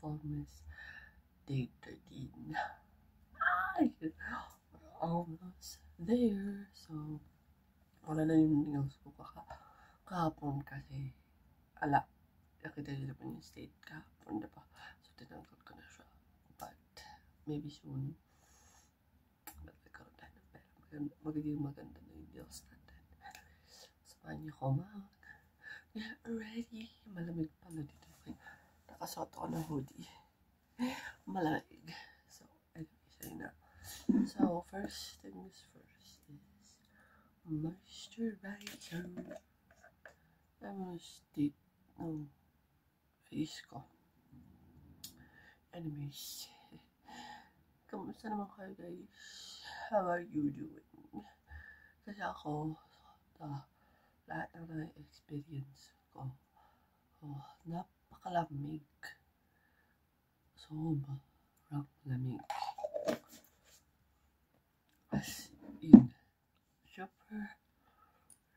almost day 13. Ay! We're almost there. So, wala na yung nails ko kahapon kasi nakita nyo naman yung state kahapon, diba? So, tinanggal ko na siya. But, maybe soon, magkakaroon tayo ng pera. Magiging maganda na yung nails natin. Samahan niyo ko get ready. Malamig pala dito. Nakasuot ako ng hoodie. Malamig. So, anyway, sa'yo na. So, first things first is moisturizer. I'm gonna state ng face ko. Anyways, kamusta naman kayo guys? How are you doing? Kasi ako, lahat ng na-experience ko, napakalamig. Sobrang lamig. As in, super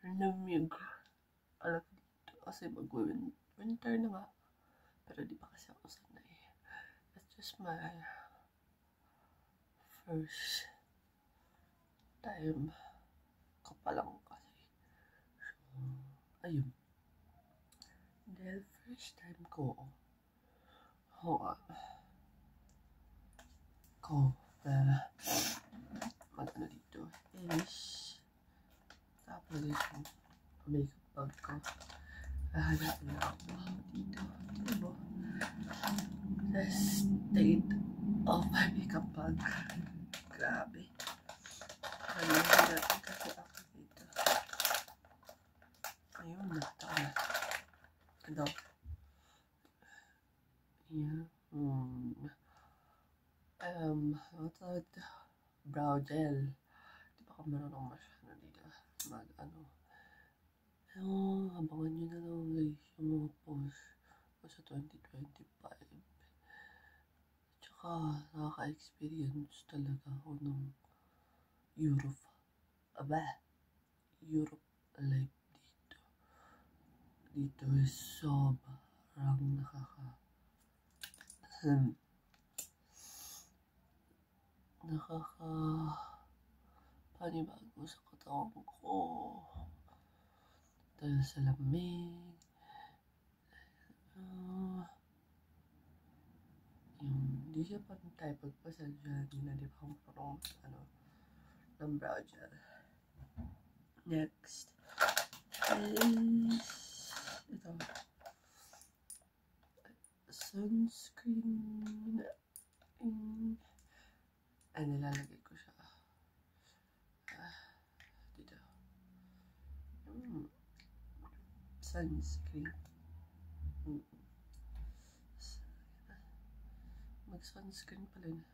lamig. Alam ko dito kasi mag-winter na nga. Pero di pa kasi ako sanay. That's just my first time ko pa lang kasi. So, ayun. Dahil first time ko mag-ano dito is tapos yung makeup bag ko. Hahanapin na ako dito. Diba? The state of my makeup bag. Grabe. Hahanapin natin kasi ako dito. Ayun na. Taka na. Ito. Yeah. What's that? Brow gel. Di ba ka marunong masyado dito? Abangan nyo na lang guys yung mga post ko sa 2025. Tsaka, nakaka-experience talaga ako ng Europe. Europe life dito. Dito is sobrang panibago sa katawan ko dahil sa lamig. Hindi siya pantay pagpasensya na di ba marunong ng brow gel. Next is ito, sunscreen. Nilalagay ko siya dito. Sunscreen. Mag-sunscreen pala yun.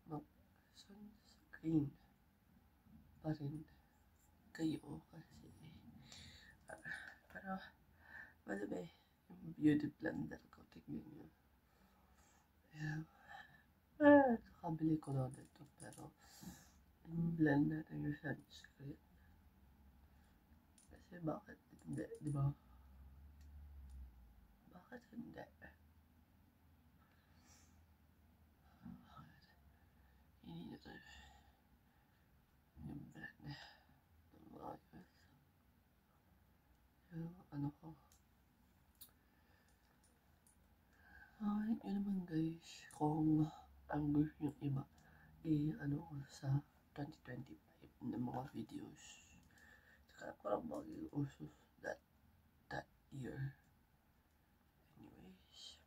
Mag-sunscreen pa rin kayo kasi pero malamig yung beauty blender ko. Tignan nyo. Ayan. Nakabili ko na dito pero blend natin yung sunscreen. Kasi bakit hindi, di ba? Bakit hindi? Hindi na to yung blend ng mga yung ko. Yun naman guys, kung ang gusto yung iba ko sa 2025 ng mga videos. Saka parang maging usos that year. Anyways,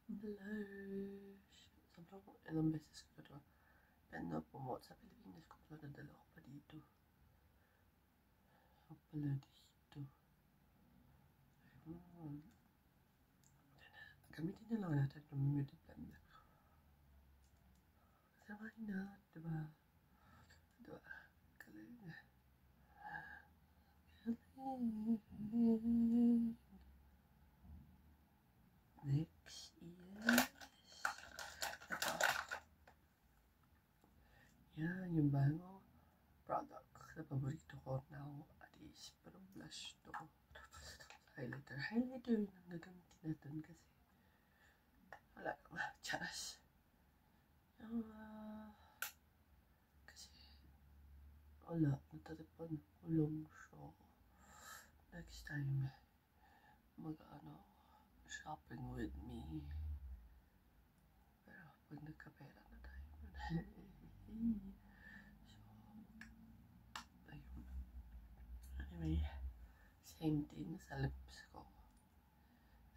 blush. Sobrang ilang beses ko ito na-promote sa Pilipinas ko pala, nadala ko pa dito. Gamitin na lang natin yung beauty blender. Kasi why not, diba? Galing. Next is ito. Yan, yung bagong product na paborito ko now at is pero blush to. highlighter. Highlighter yung gagamitin natin kasi wala naman. Charas. Kasi wala. Natatapan ko lang siya. Next time, shopping with me. Pero pag nagkapera na tayo. So, ayun. Anyway, same thing sa lips ko.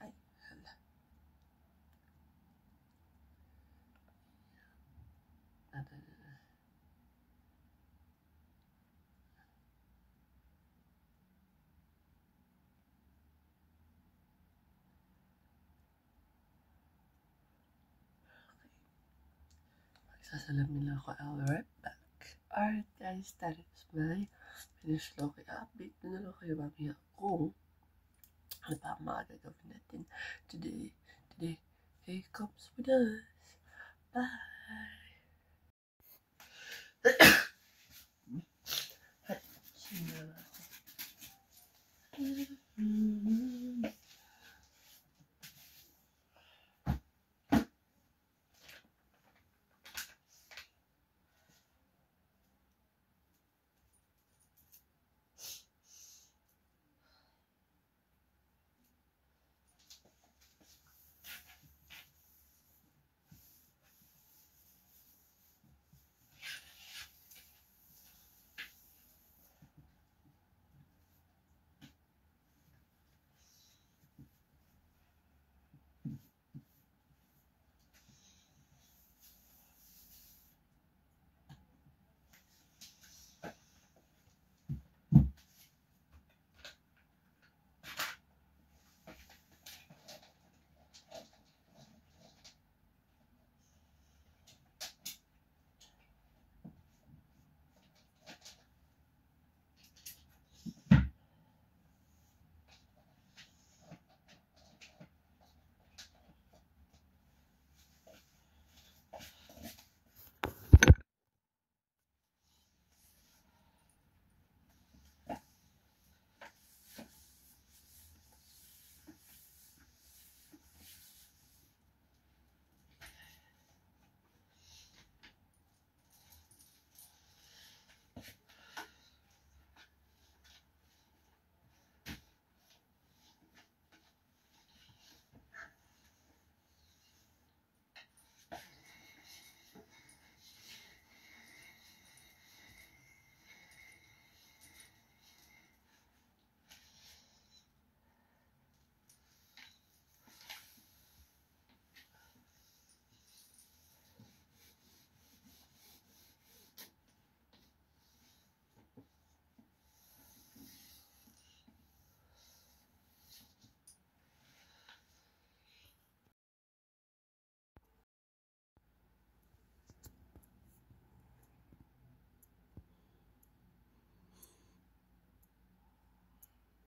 Ay, hala. Magsasalamin lang ako. I'll be right back. Alright guys, that is my finished look. I-update na lang kayo mamaya kung ano pa ang mga gagawin natin today. Here comes with us. Bye!